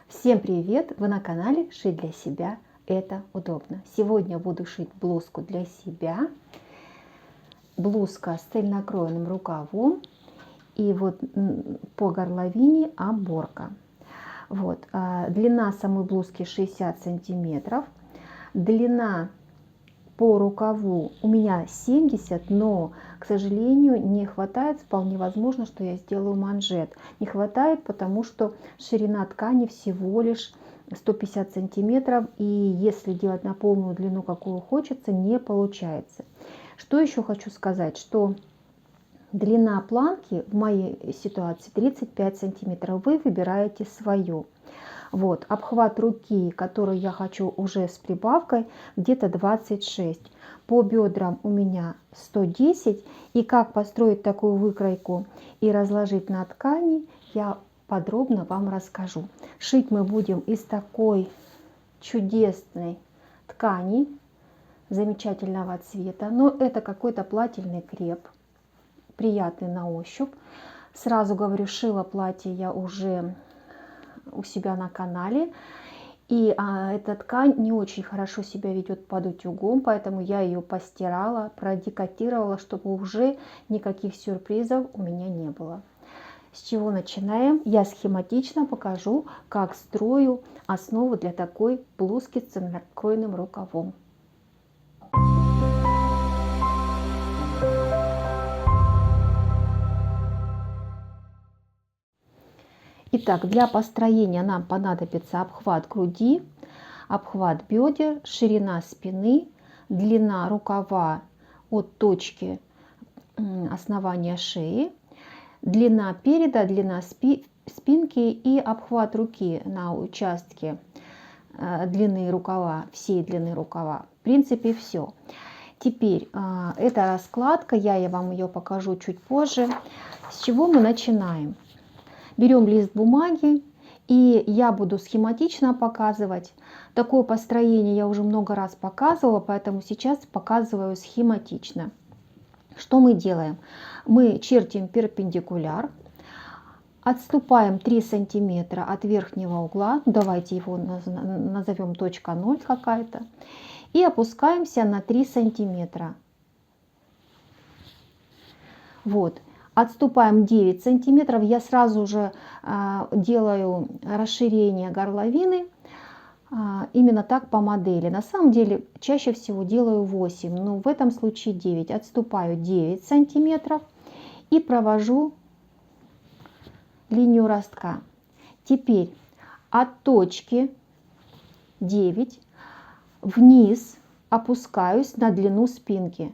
Всем привет! Вы на канале Шить для себя это удобно. Сегодня буду шить блузку для себя. Блузка с цельнокроенным рукавом и вот по горловине оборка. Вот. Длина самой блузки 60 сантиметров. Длина по рукаву у меня 70, но, к сожалению, не хватает. Вполне возможно, что я сделаю манжет. Не хватает, потому что ширина ткани всего лишь 150 сантиметров. И если делать на полную длину, какую хочется, не получается. Что еще хочу сказать, что длина планки в моей ситуации 35 сантиметров. Вы выбираете свою. Вот, обхват руки, который я хочу уже с прибавкой, где-то 26. По бедрам у меня 110. И как построить такую выкройку и разложить на ткани, я подробно вам расскажу. Шить мы будем из такой чудесной ткани, замечательного цвета. Но это какой-то плательный креп, приятный на ощупь. Сразу говорю, шила платье я уже у себя на канале, и эта ткань не очень хорошо себя ведет под утюгом, поэтому я ее постирала, продекотировала, чтобы уже никаких сюрпризов у меня не было. С чего начинаем? Я схематично покажу, как строю основу для такой блузки с цельнокроенным рукавом. Итак, для построения нам понадобится обхват груди, обхват бедер, ширина спины, длина рукава от точки основания шеи, длина переда, длина спинки и обхват руки на участке длины рукава, всей длины рукава. В принципе, все. Теперь эта раскладка, я вам ее покажу чуть позже. С чего мы начинаем? Берем лист бумаги, и я буду схематично показывать. Такое построение я уже много раз показывала, поэтому сейчас показываю схематично. Что мы делаем? Мы чертим перпендикуляр, отступаем 3 сантиметра от верхнего угла, давайте его назовем точка 0 какая-то, и опускаемся на 3 сантиметра. Вот. Отступаем 9 сантиметров. Я сразу же делаю расширение горловины. Именно так по модели. На самом деле чаще всего делаю 8, но в этом случае 9. Отступаю 9 сантиметров и провожу линию ростка. Теперь от точки 9 вниз опускаюсь на длину спинки.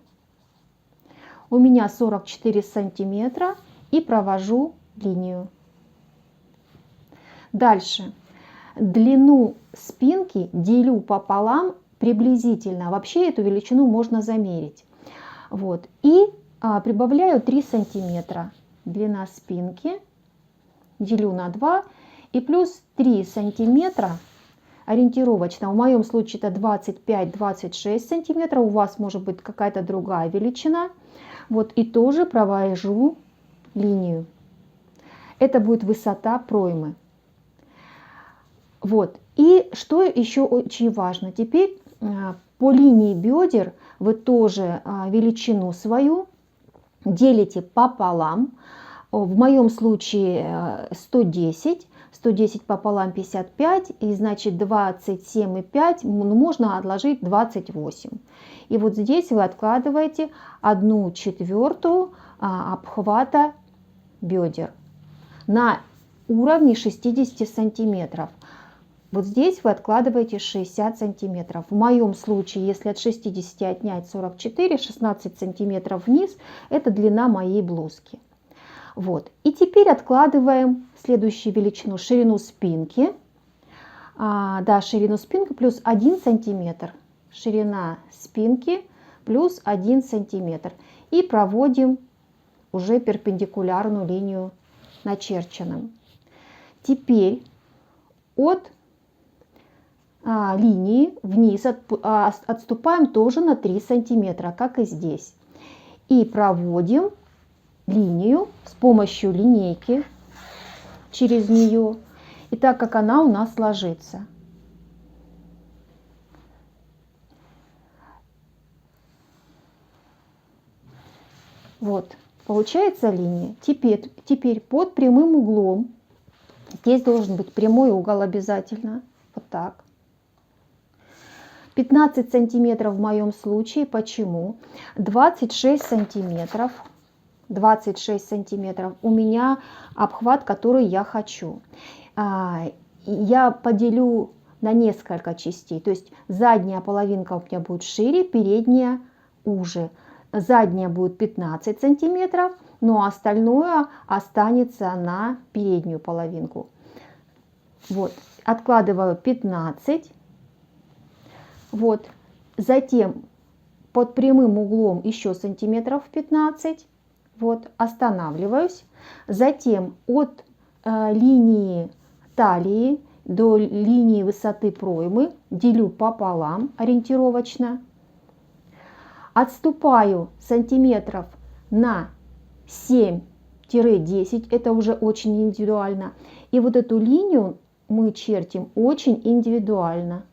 У меня 44 сантиметра и провожу линию. Дальше длину спинки делю пополам приблизительно. Вообще эту величину можно замерить. Вот. И прибавляю 3 сантиметра. Длина спинки делю на 2 и плюс 3 сантиметра ориентировочно. В моем случае это 25-26 сантиметров. У вас может быть какая-то другая величина. Вот, и тоже провожу линию. Это будет высота проймы. Вот. И что еще очень важно. Теперь по линии бедер вы тоже величину свою делите пополам. В моем случае 110. 110 пополам 55, и значит 27,5 можно отложить 28. И вот здесь вы откладываете 1/4 обхвата бедер на уровне 60 сантиметров. Вот здесь вы откладываете 60 сантиметров. В моем случае, если от 60 отнять 44, 16 сантиметров вниз, это длина моей блузки. Вот. И теперь откладываем следующую величину, ширину спинки. Ширину спинки плюс 1 сантиметр. Ширина спинки плюс 1 сантиметр. И проводим уже перпендикулярную линию начерченным. Теперь от линии вниз отступаем тоже на 3 сантиметра, как и здесь. И проводим линию с помощью линейки через нее и так как она у нас ложится. Вот, получается линия. Теперь под прямым углом, здесь должен быть прямой угол обязательно, вот так. 15 сантиметров в моем случае. Почему? 26 сантиметров. 26 сантиметров у меня обхват, который я хочу. Я поделю на несколько частей. То есть задняя половинка у меня будет шире, передняя уже. Задняя будет 15 сантиметров, но остальное останется на переднюю половинку. Вот, откладываю 15. Вот, затем под прямым углом еще сантиметров 15. Вот, останавливаюсь. Затем от линии талии до линии высоты проймы делю пополам ориентировочно. Отступаю сантиметров на 7-10, это уже очень индивидуально. И вот эту линию мы чертим очень индивидуально.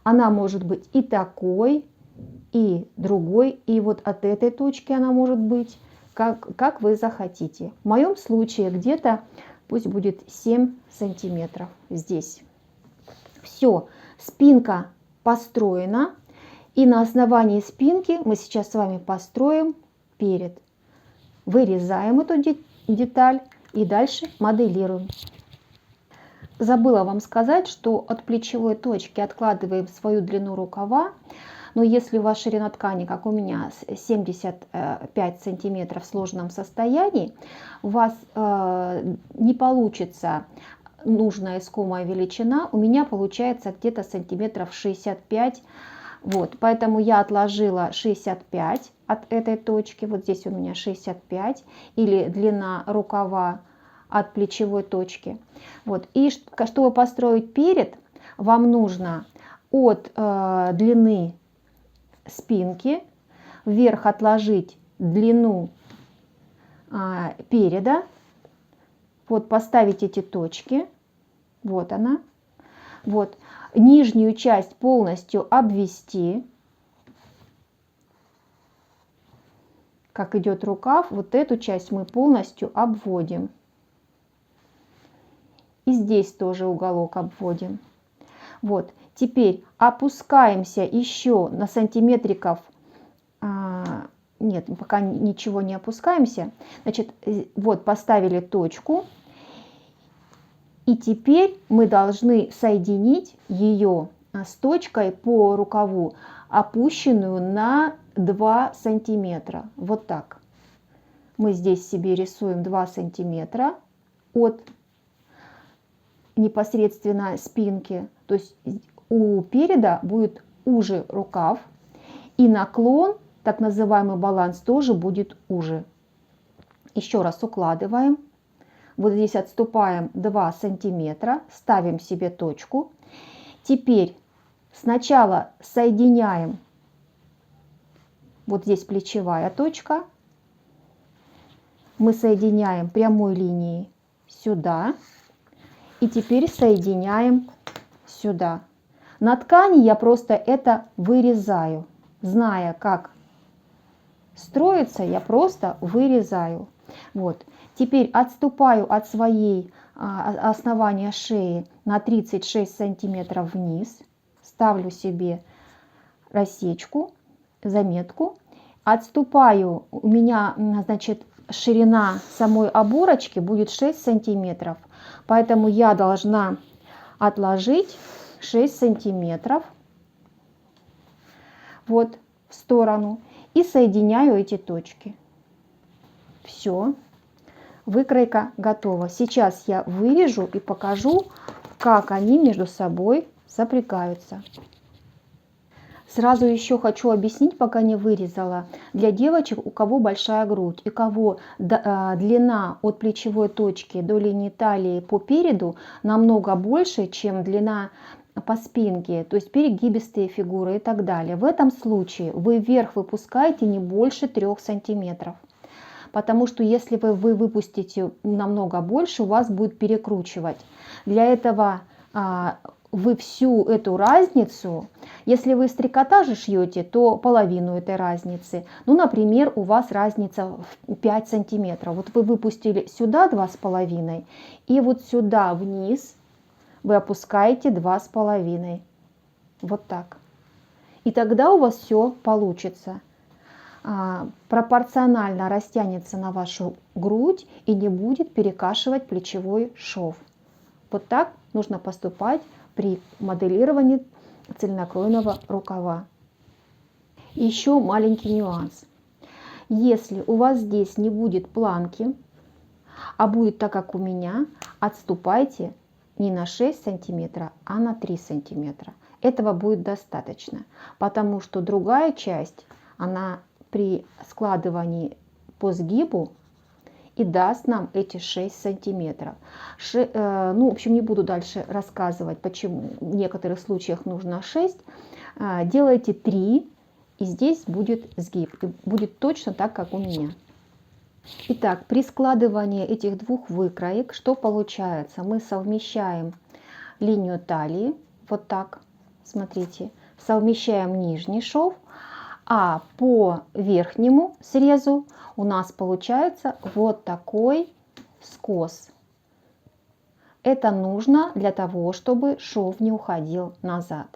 Она может быть и такой, и другой, и вот от этой точки она может быть, как вы захотите. В моем случае где-то пусть будет 7 сантиметров здесь. Все, спинка построена, и на основании спинки мы сейчас с вами построим перед. Вырезаем эту деталь и дальше моделируем. Забыла вам сказать, что от плечевой точки откладываем свою длину рукава. Но если у вас ширина ткани, как у меня, 75 сантиметров в сложенном состоянии, у вас не получится нужная искомая величина. У меня получается где-то сантиметров 65. Вот, поэтому я отложила 65 от этой точки. Вот здесь у меня 65. Или длина рукава от плечевой точки. Вот. И чтобы построить перед, вам нужно от длины спинки вверх отложить длину переда. Вот, поставить эти точки. Вот она. Вот. Нижнюю часть полностью обвести. Как идет рукав, вот эту часть мы полностью обводим. И здесь тоже уголок обводим. Вот. Теперь опускаемся еще на сантиметриков. Нет, пока ничего не опускаемся. Значит, вот поставили точку. И теперь мы должны соединить ее с точкой по рукаву, опущенную на 2 сантиметра. Вот так. Мы здесь себе рисуем 2 сантиметра от непосредственно спинки. То есть у переда будет уже рукав, и наклон, так называемый баланс, тоже будет уже. Еще раз укладываем. Вот здесь отступаем 2 сантиметра, ставим себе точку. Теперь сначала соединяем, вот здесь плечевая точка, мы соединяем прямой линией сюда. И теперь соединяем сюда. На ткани я просто это вырезаю. Зная, как строится, я просто вырезаю. Вот. Теперь отступаю от своей основания шеи на 36 сантиметров вниз. Ставлю себе рассечку, заметку. Отступаю, у меня, значит, ширина самой оборочки будет 6 сантиметров. Поэтому я должна отложить 6 сантиметров вот в сторону и соединяю эти точки. Все, выкройка готова. Сейчас я вырежу и покажу, как они между собой сопрягаются. Сразу еще хочу объяснить, пока не вырезала, для девочек, у кого большая грудь и кого длина от плечевой точки до линии талии по переду намного больше, чем длина по спинке, то есть перегибистые фигуры и так далее. В этом случае вы вверх выпускаете не больше 3 сантиметров. потому что если вы выпустите намного больше, у вас будет перекручивать. Для этого вы всю эту разницу, если вы из трикотажа шьете, то половину этой разницы. Ну, например, у вас разница в 5 сантиметров. Вот вы выпустили сюда 2,5, и вот сюда вниз вы опускаете 2,5. Вот так. И тогда у вас все получится. Пропорционально растянется на вашу грудь и не будет перекашивать плечевой шов. Вот так нужно поступать при моделировании цельнокроенного рукава. Еще маленький нюанс. Если у вас здесь не будет планки, а будет так, как у меня, отступайте не на 6 сантиметров, а на 3 сантиметра. Этого будет достаточно, потому что другая часть, она при складывании по сгибу и даст нам эти 6 сантиметров. Ну, в общем, не буду дальше рассказывать, почему в некоторых случаях нужно 6. Делайте 3, и здесь будет сгиб. И будет точно так, как у меня. Итак, при складывании этих двух выкроек, что получается? Мы совмещаем линию талии, вот так, смотрите, совмещаем нижний шов, а по верхнему срезу у нас получается вот такой скос. Это нужно для того, чтобы шов не уходил назад.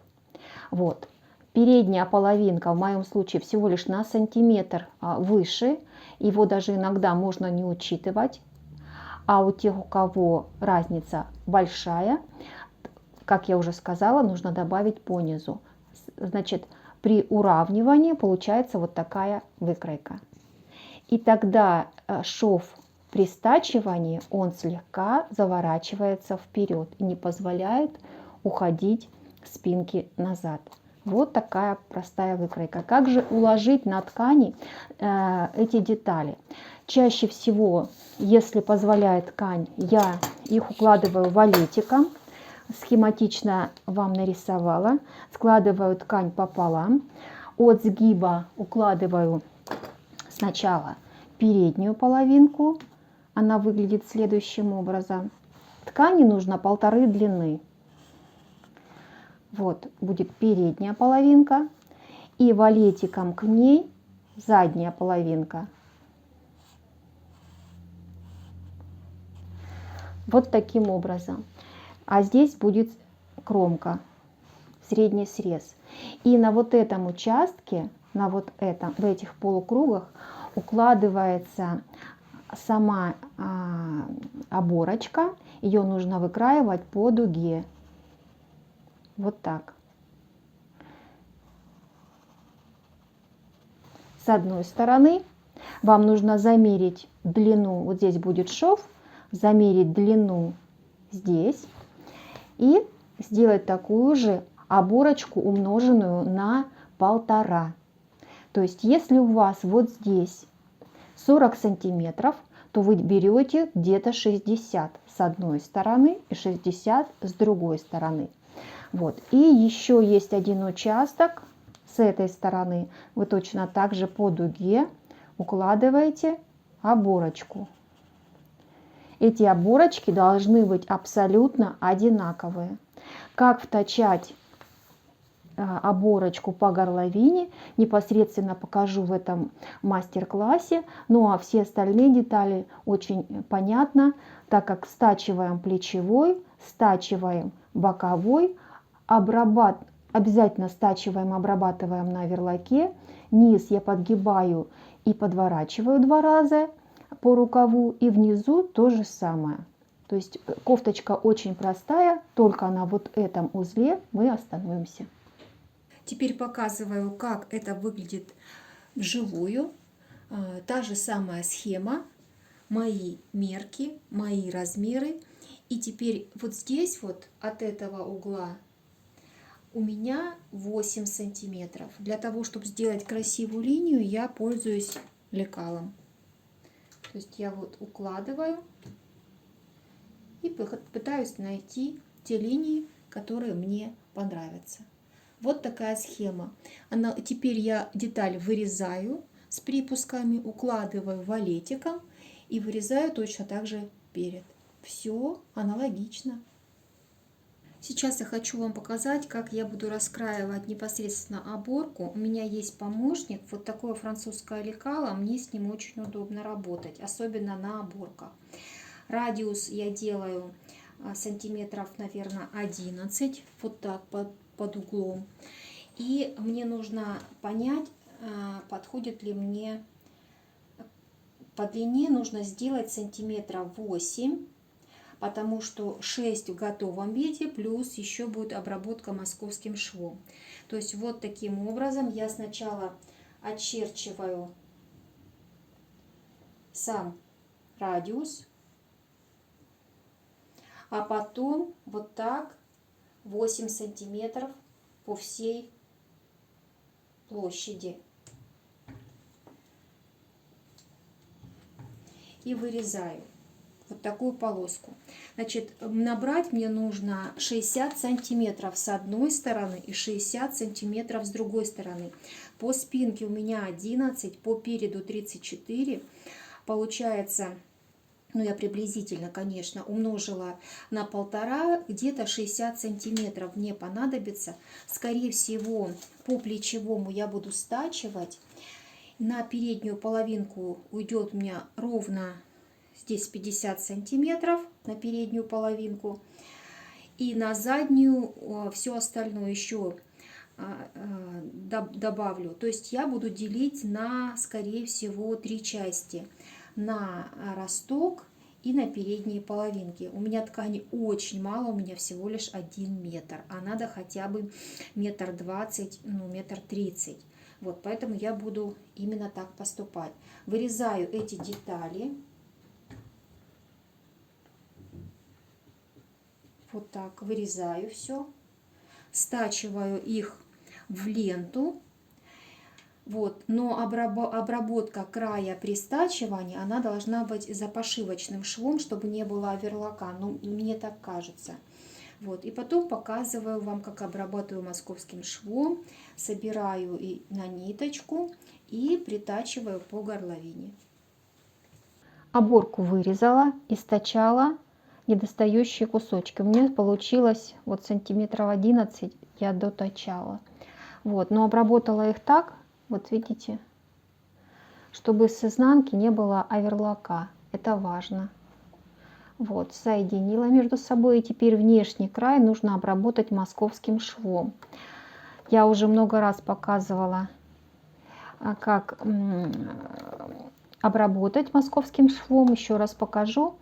Вот. Передняя половинка в моем случае всего лишь на сантиметр выше. Его даже иногда можно не учитывать. А у тех, у кого разница большая, как я уже сказала, нужно добавить по низу. Значит, при уравнивании получается вот такая выкройка. И тогда шов при стачивании, он слегка заворачивается вперед и не позволяет уходить спинки назад. Вот такая простая выкройка. Как же уложить на ткани эти детали? Чаще всего, если позволяет ткань, я их укладываю валетиком. Схематично вам нарисовала. Складываю ткань пополам. От сгиба укладываю сначала переднюю половинку. Она выглядит следующим образом. Ткани нужно 1,5 длины. Вот будет передняя половинка. И валетиком к ней задняя половинка. Вот таким образом. А здесь будет кромка, средний срез. И на вот этом участке, на вот этом, в этих полукругах укладывается сама оборочка. Ее нужно выкраивать по дуге. Вот так. С одной стороны вам нужно замерить длину, вот здесь будет шов, замерить длину здесь и сделать такую же оборочку, умноженную на 1,5. То есть если у вас вот здесь 40 сантиметров, то вы берете где-то 60 с одной стороны и 60 с другой стороны. Вот. И еще есть один участок с этой стороны. Вы точно так же по дуге укладываете оборочку. Эти оборочки должны быть абсолютно одинаковые. Как вточать оборочку по горловине, непосредственно покажу в этом мастер-классе. Ну а все остальные детали очень понятно, так как стачиваем плечевой, стачиваем боковой, обязательно стачиваем, обрабатываем на верлаке. Низ я подгибаю и подворачиваю 2 раза по рукаву, и внизу то же самое. То есть кофточка очень простая, только на вот этом узле мы остановимся. Теперь показываю, как это выглядит вживую. Та же самая схема, мои мерки, мои размеры. И теперь вот здесь вот от этого угла у меня 8 сантиметров. Для того, чтобы сделать красивую линию, я пользуюсь лекалом. То есть я вот укладываю и пытаюсь найти те линии, которые мне понравятся. Вот такая схема. Теперь я деталь вырезаю, с припусками, укладываю валетиком и вырезаю точно так же перед. Все аналогично. Сейчас я хочу вам показать, как я буду раскраивать непосредственно оборку. У меня есть помощник, вот такое французское лекало, мне с ним очень удобно работать, особенно на оборках. Радиус я делаю сантиметров, наверное, 11, вот так под углом. И мне нужно понять, подходит ли мне по длине, нужно сделать сантиметров 8. Потому что 6 в готовом виде, плюс еще будет обработка московским швом. То есть вот таким образом я сначала очерчиваю сам радиус, а потом вот так 8 сантиметров по всей площади. И вырезаю вот такую полоску. Значит, набрать мне нужно 60 сантиметров с одной стороны и 60 сантиметров с другой стороны. По спинке у меня 11, по переду 34. Получается, ну я приблизительно, конечно, умножила на 1,5, где-то 60 сантиметров мне понадобится. Скорее всего, по плечевому я буду стачивать. На переднюю половинку уйдет у меня ровно здесь 50 сантиметров на переднюю половинку. И на заднюю все остальное еще добавлю. То есть я буду делить на, скорее всего, 3 части. На росток и на передние половинки. У меня ткани очень мало, у меня всего лишь 1 метр. А надо хотя бы 1,20 м, ну 1,30 м. Вот, поэтому я буду именно так поступать. Вырезаю эти детали. Вот так вырезаю все, стачиваю их в ленту. Вот, но обработка края при стачивании, она должна быть за пошивочным швом, чтобы не было оверлока. Ну, мне так кажется. Вот, и потом показываю вам, как обрабатываю московским швом, собираю и на ниточку и притачиваю по горловине. Оборку вырезала, источала недостающие кусочки. У меня получилось вот сантиметров 11 я доточала. Вот, но обработала их так, вот видите, чтобы с изнанки не было оверлока. Это важно. Вот, соединила между собой. И теперь внешний край нужно обработать московским швом. Я уже много раз показывала, как обработать московским швом. Еще раз покажу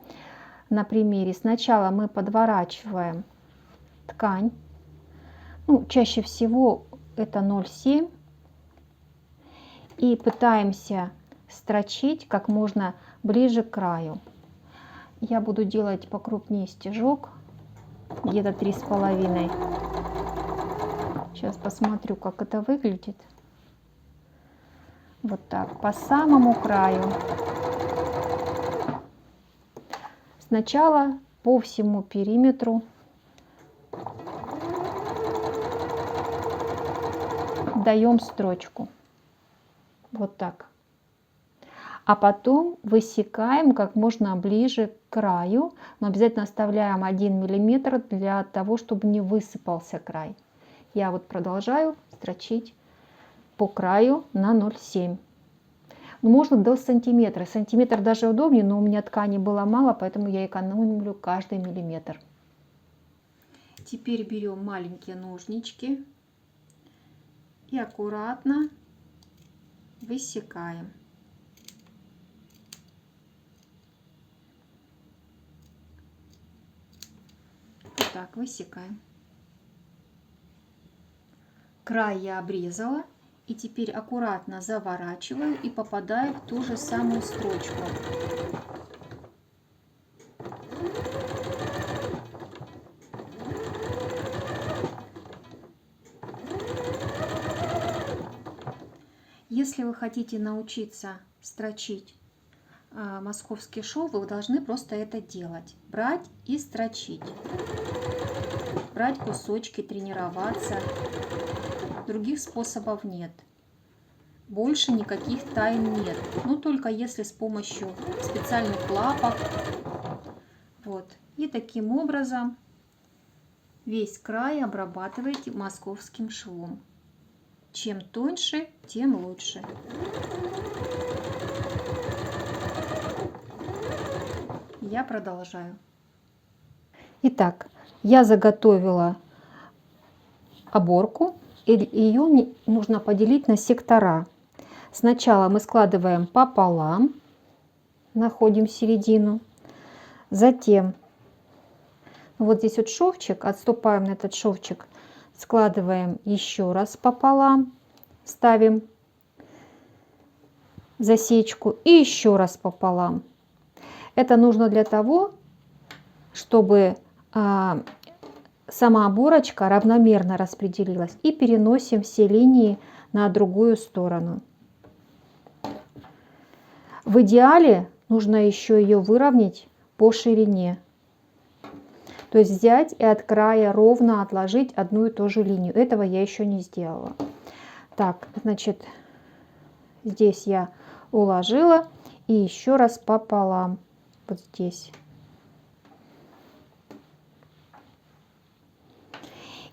на примере. Сначала мы подворачиваем ткань. Ну, чаще всего это 0,7. И пытаемся строчить как можно ближе к краю. Я буду делать покрупнее стежок, где-то 3,5. Сейчас посмотрю, как это выглядит. Вот так, по самому краю. Сначала по всему периметру даем строчку. Вот так. А потом высекаем как можно ближе к краю, но обязательно оставляем 1 мм для того, чтобы не высыпался край. Я вот продолжаю строчить по краю на 0,7. Можно до сантиметра. Сантиметр даже удобнее, но у меня ткани было мало, поэтому я экономлю каждый миллиметр. Теперь берем маленькие ножнички и аккуратно высекаем. Вот так высекаем. Край я обрезала. И теперь аккуратно заворачиваю и попадаю в ту же самую строчку. Если вы хотите научиться строчить московский шов, вы должны просто это делать. Брать и строчить. Брать кусочки, тренироваться. Других способов нет. Больше никаких тайн нет. Ну, только если с помощью специальных лапок. Вот. И таким образом весь край обрабатываете московским швом. Чем тоньше, тем лучше. Я продолжаю. Итак, я заготовила оборку, и ее нужно поделить на сектора. Сначала мы складываем пополам, находим середину, затем вот здесь вот шовчик, отступаем на этот шовчик, складываем еще раз пополам, ставим засечку и еще раз пополам. Это нужно для того, чтобы сама оборочка равномерно распределилась. И переносим все линии на другую сторону. В идеале нужно еще ее выровнять по ширине. То есть взять и от края ровно отложить одну и ту же линию. Этого я еще не сделала. Так, значит, здесь я уложила и еще раз пополам. Вот здесь.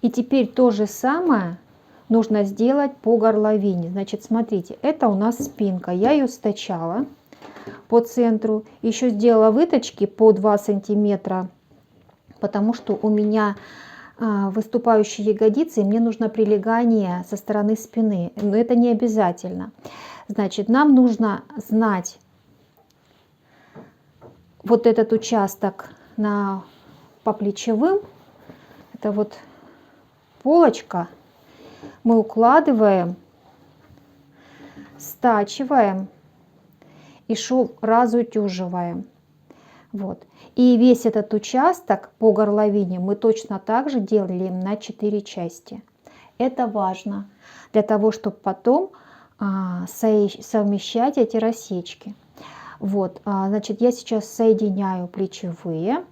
И теперь то же самое нужно сделать по горловине. Значит, смотрите, это у нас спинка. Я ее стачала по центру. Еще сделала выточки по 2 сантиметра, потому что у меня выступающие ягодицы, и мне нужно прилегание со стороны спины. Но это не обязательно. Значит, нам нужно знать вот этот участок по плечевым. Это вот полочка. Мы укладываем, стачиваем и шов разутюживаем. Вот. И весь этот участок по горловине мы точно так же делим на 4 части. Это важно для того, чтобы потом совмещать эти рассечки. Вот, значит, я сейчас соединяю плечевые.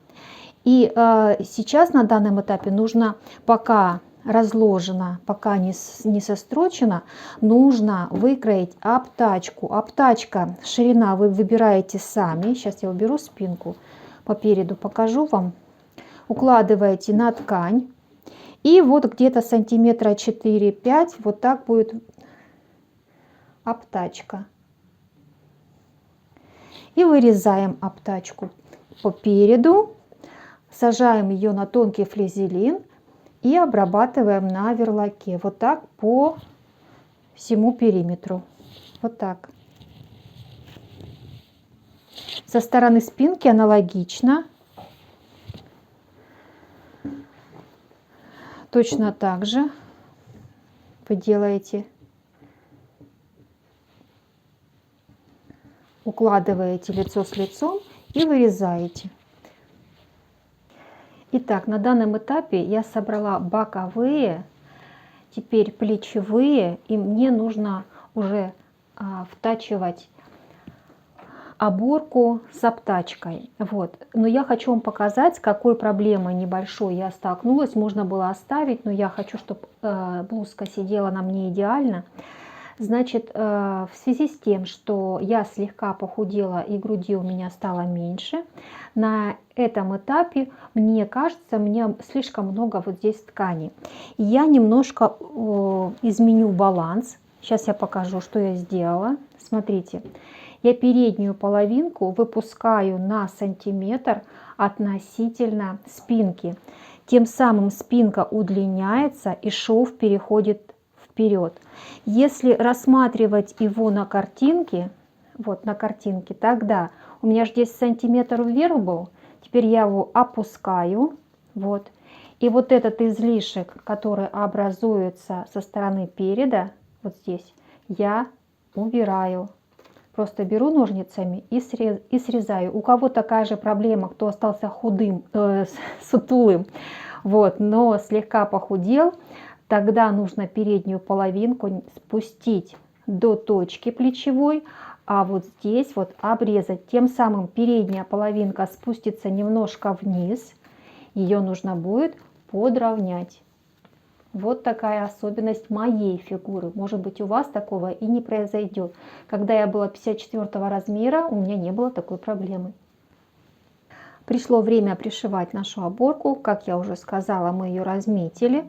И сейчас на данном этапе нужно, пока разложено, пока не сострочено, нужно выкроить обтачку. Обтачка, ширина вы выбираете сами. Сейчас я уберу спинку по переду, покажу вам. Укладываете на ткань. И вот где-то сантиметра 4-5 вот так будет обтачка. И вырезаем обтачку по переду. Сажаем ее на тонкий флизелин и обрабатываем на верлаке. Вот так по всему периметру. Вот так. Со стороны спинки аналогично. Точно так же вы делаете. Укладываете лицо с лицом и вырезаете. Итак, на данном этапе я собрала боковые, теперь плечевые, и мне нужно уже втачивать оборку с обтачкой. Вот. Но я хочу вам показать, с какой проблемой небольшой я столкнулась. Можно было оставить, но я хочу, чтобы блузка сидела на мне идеально. Значит, в связи с тем, что я слегка похудела и груди у меня стало меньше, на этом этапе, мне кажется, мне слишком много вот здесь ткани. Я немножко изменю баланс. Сейчас я покажу, что я сделала. Смотрите, я переднюю половинку выпускаю на сантиметр относительно спинки. Тем самым спинка удлиняется и шов переходит вперед. Если рассматривать его на картинке, вот на картинке, тогда у меня же здесь сантиметр вверх был, теперь я его опускаю, вот, и вот этот излишек, который образуется со стороны переда, вот здесь, я убираю. Просто беру ножницами и срезаю. У кого такая же проблема, кто остался худым, сутулым, вот, но слегка похудел, тогда нужно переднюю половинку спустить до точки плечевой, а вот здесь вот обрезать. Тем самым передняя половинка спустится немножко вниз. Ее нужно будет подровнять. Вот такая особенность моей фигуры. Может быть, у вас такого и не произойдет. Когда я была 54 размера, у меня не было такой проблемы. Пришло время пришивать нашу оборку. Как я уже сказала, мы ее разметили.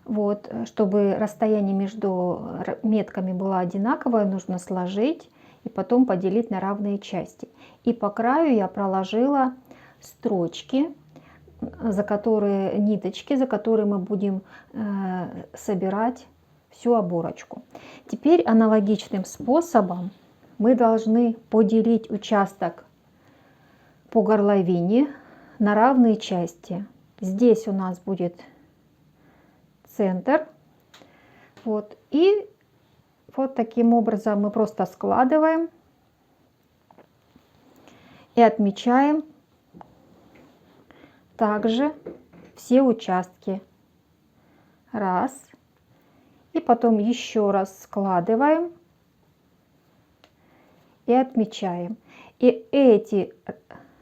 Вот, чтобы расстояние между метками было одинаковое, нужно сложить и потом поделить на равные части. И по краю я проложила строчки, за которые ниточки, за которые мы будем собирать всю оборочку. Теперь аналогичным способом мы должны поделить участок по горловине на равные части. Здесь у нас будет центр. Вот. И вот таким образом мы просто складываем и отмечаем также все участки. Раз. И потом еще раз складываем и отмечаем. И эти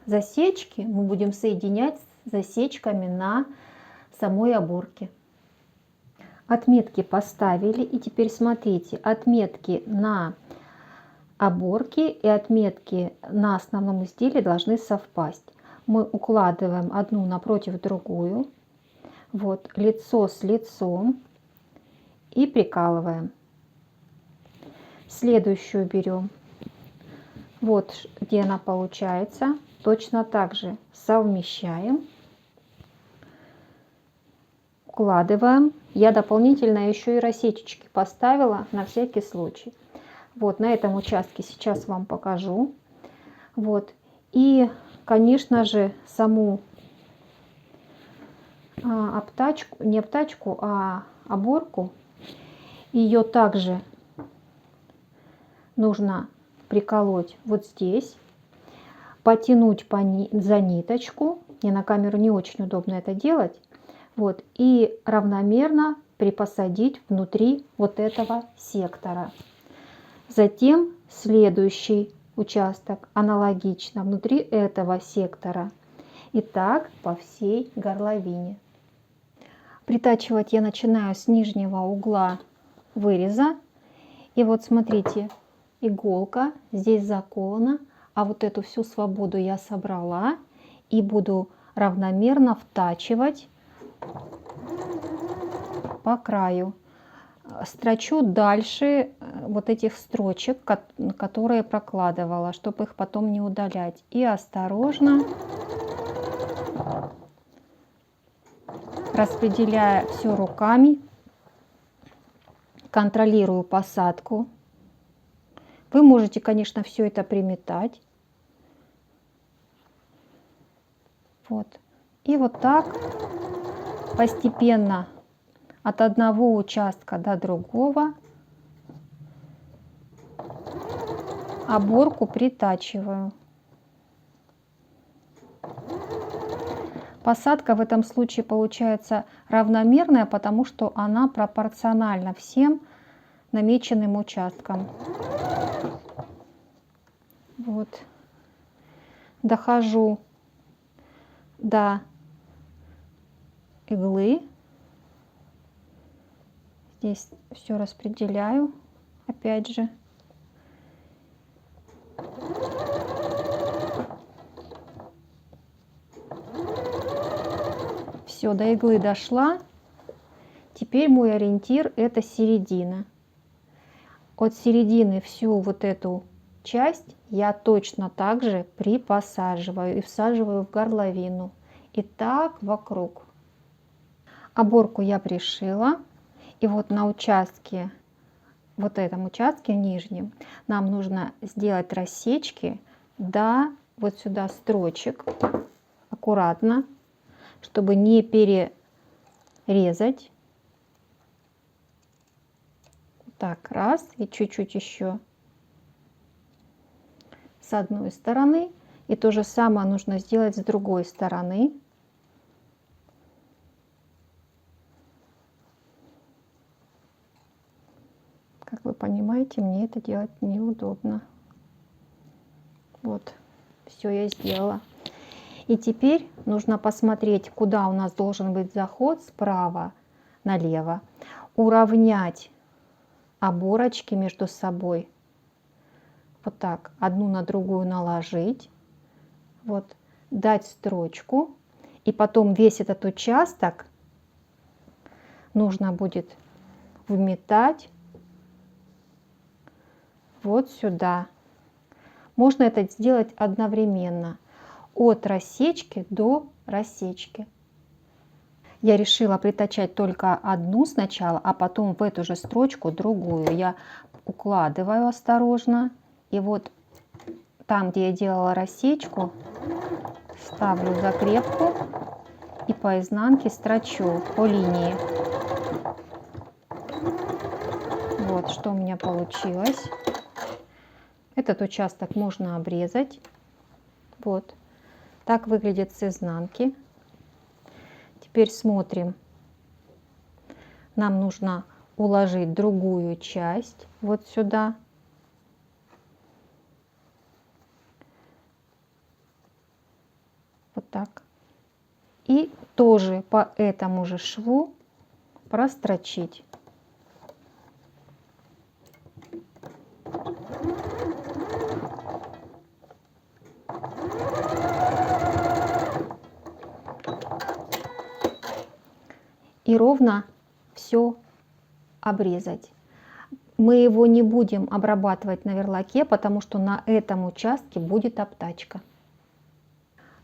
засечки мы будем соединять с засечками на самой оборке. Отметки поставили, и теперь смотрите, отметки на оборке и отметки на основном изделии должны совпасть. Мы укладываем одну напротив другую, вот, лицо с лицом, и прикалываем. Следующую берем, вот где она получается, точно так же совмещаем, укладываем. Я дополнительно еще и рассечечки поставила на всякий случай. Вот на этом участке сейчас вам покажу. Вот. И, конечно же, саму обтачку, не обтачку, а оборку, ее также нужно приколоть вот здесь, потянуть за ниточку. Мне на камеру не очень удобно это делать. Вот, и равномерно припосадить внутри вот этого сектора. Затем следующий участок аналогично внутри этого сектора. И так по всей горловине. Притачивать я начинаю с нижнего угла выреза. И вот смотрите, иголка здесь закована, а вот эту всю свободу я собрала и буду равномерно втачивать по краю. Строчу дальше вот этих строчек, которые прокладывала, чтобы их потом не удалять. И осторожно, распределяя все руками, контролирую посадку. Вы можете, конечно, все это приметать. Вот. И вот так постепенно от одного участка до другого оборку притачиваю. Посадка в этом случае получается равномерная, потому что она пропорциональна всем намеченным участкам. Вот. Дохожу до иглы. Здесь все распределяю, опять же. Все, до иглы дошла. Теперь мой ориентир это середина. От середины всю вот эту часть я точно так же припосаживаю и всаживаю в горловину. И так вокруг. Оборку я пришила. И вот на участке, вот этом участке нижнем, нам нужно сделать рассечки до вот сюда строчек. Аккуратно, чтобы не перерезать. Так, раз, и чуть-чуть еще с одной стороны. И то же самое нужно сделать с другой стороны. Как вы понимаете, мне это делать неудобно. Вот, все я сделала. И теперь нужно посмотреть, куда у нас должен быть заход, справа, налево, уравнять оборочки между собой, вот так, одну на другую наложить, вот, дать строчку, и потом весь этот участок нужно будет вметать вот сюда. Можно это сделать одновременно, от рассечки до рассечки. Я решила притачать только одну сначала, а потом в эту же строчку другую. Я укладываю осторожно, и вот там, где я делала рассечку, ставлю закрепку и по изнанке строчу по линии. Вот что у меня получилось. Этот участок можно обрезать. Вот так выглядит с изнанки. Теперь смотрим. Нам нужно уложить другую часть вот сюда. Вот так. И тоже по этому же шву прострочить. И ровно все обрезать. Мы его не будем обрабатывать на верлаке, потому что на этом участке будет обтачка.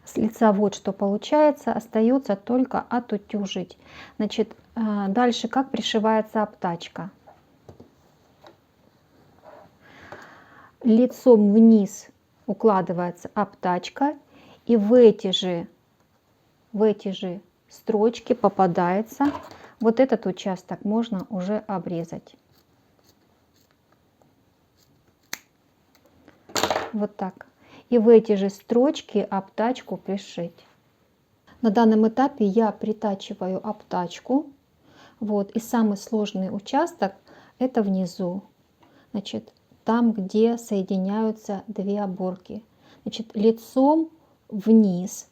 С лица вот что получается, остается только отутюжить. Значит, дальше как пришивается обтачка. Лицом вниз укладывается обтачка, и в эти же строчки попадается вот этот участок, можно уже обрезать. Вот так. И в эти же строчки обтачку пришить. На данном этапе я притачиваю обтачку. Вот. И самый сложный участок это внизу. Значит, там, где соединяются две оборки. Значит, лицом вниз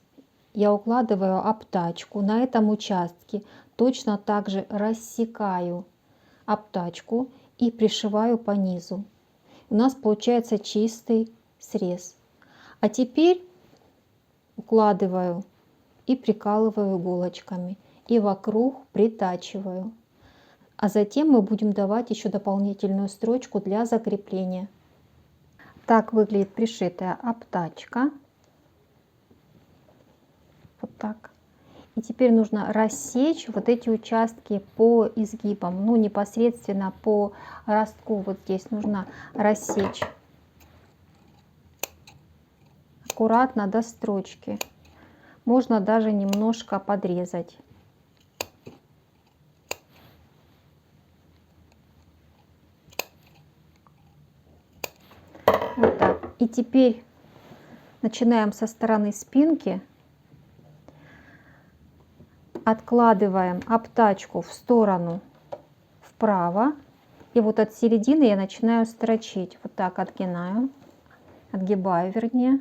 я укладываю обтачку. На этом участке точно так же рассекаю обтачку и пришиваю по низу. У нас получается чистый срез. А теперь укладываю и прикалываю иголочками. И вокруг притачиваю. А затем мы будем давать еще дополнительную строчку для закрепления. Так выглядит пришитая обтачка. Вот так. И теперь нужно рассечь вот эти участки по изгибам. Ну, непосредственно по ростку. Вот здесь нужно рассечь. Аккуратно до строчки. Можно даже немножко подрезать. Вот так. И теперь начинаем со стороны спинки. Откладываем обтачку в сторону вправо. И вот от середины я начинаю строчить. Вот так отгибаю, вернее.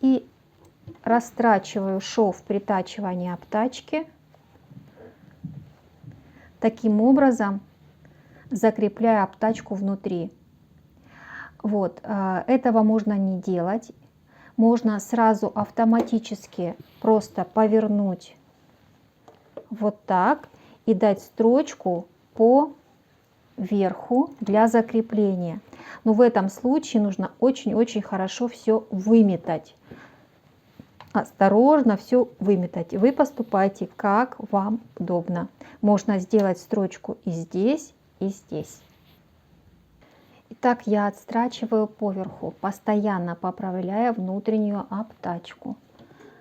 И растрачиваю шов притачивания обтачки. Таким образом закрепляя обтачку внутри. Вот, этого можно не делать. Можно сразу автоматически просто повернуть вот так и дать строчку по верху для закрепления. Но в этом случае нужно очень-очень хорошо все выметать. Осторожно все выметать. Вы поступайте как вам удобно. Можно сделать строчку и здесь, и здесь. Итак, я отстрачиваю поверху, постоянно поправляя внутреннюю обтачку.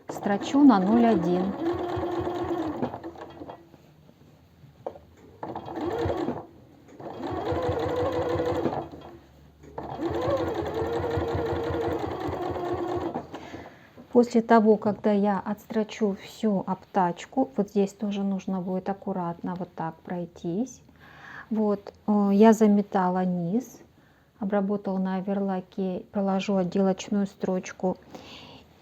Строчу на 0,1. После того, когда я отстрочу всю обтачку, вот здесь тоже нужно будет аккуратно вот так пройтись. Вот, я заметала низ. Обработала на верлаке, проложу отделочную строчку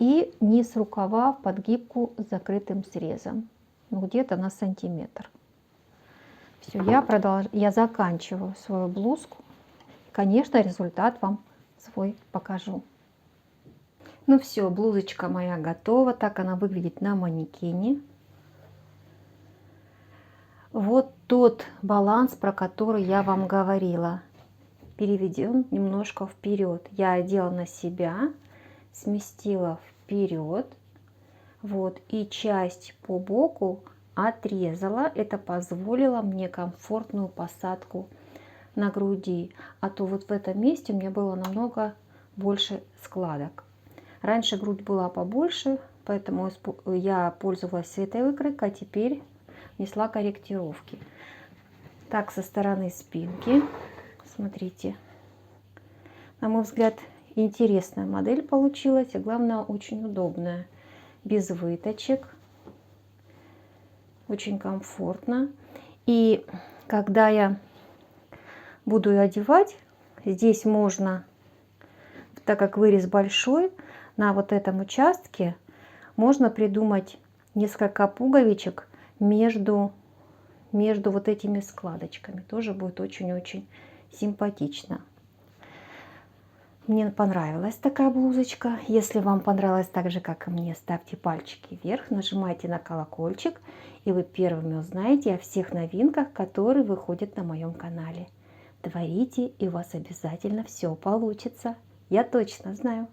и низ рукава в подгибку с закрытым срезом. ну, где-то на сантиметр. Все, я заканчиваю свою блузку. Конечно, результат вам свой покажу. Ну все, блузочка моя готова. Так она выглядит на манекене. Вот тот баланс, про который я вам говорила. Переведем немножко вперед. Я одела на себя, сместила вперед. Вот, и часть по боку отрезала. Это позволило мне комфортную посадку на груди. А то вот в этом месте у меня было намного больше складок. Раньше грудь была побольше, поэтому я пользовалась этой выкройкой, а теперь внесла корректировки. Так, со стороны спинки. Смотрите. На мой взгляд, интересная модель получилась, и главное, очень удобная. Без выточек. Очень комфортно. И когда я буду ее одевать, здесь можно, так как вырез большой, на вот этом участке можно придумать несколько пуговичек между вот этими складочками. Тоже будет очень-очень симпатично. Мне понравилась такая блузочка. Если вам понравилось так же, как и мне, ставьте пальчики вверх, нажимайте на колокольчик, и вы первыми узнаете о всех новинках, которые выходят на моем канале. Творите, и у вас обязательно все получится. Я точно знаю.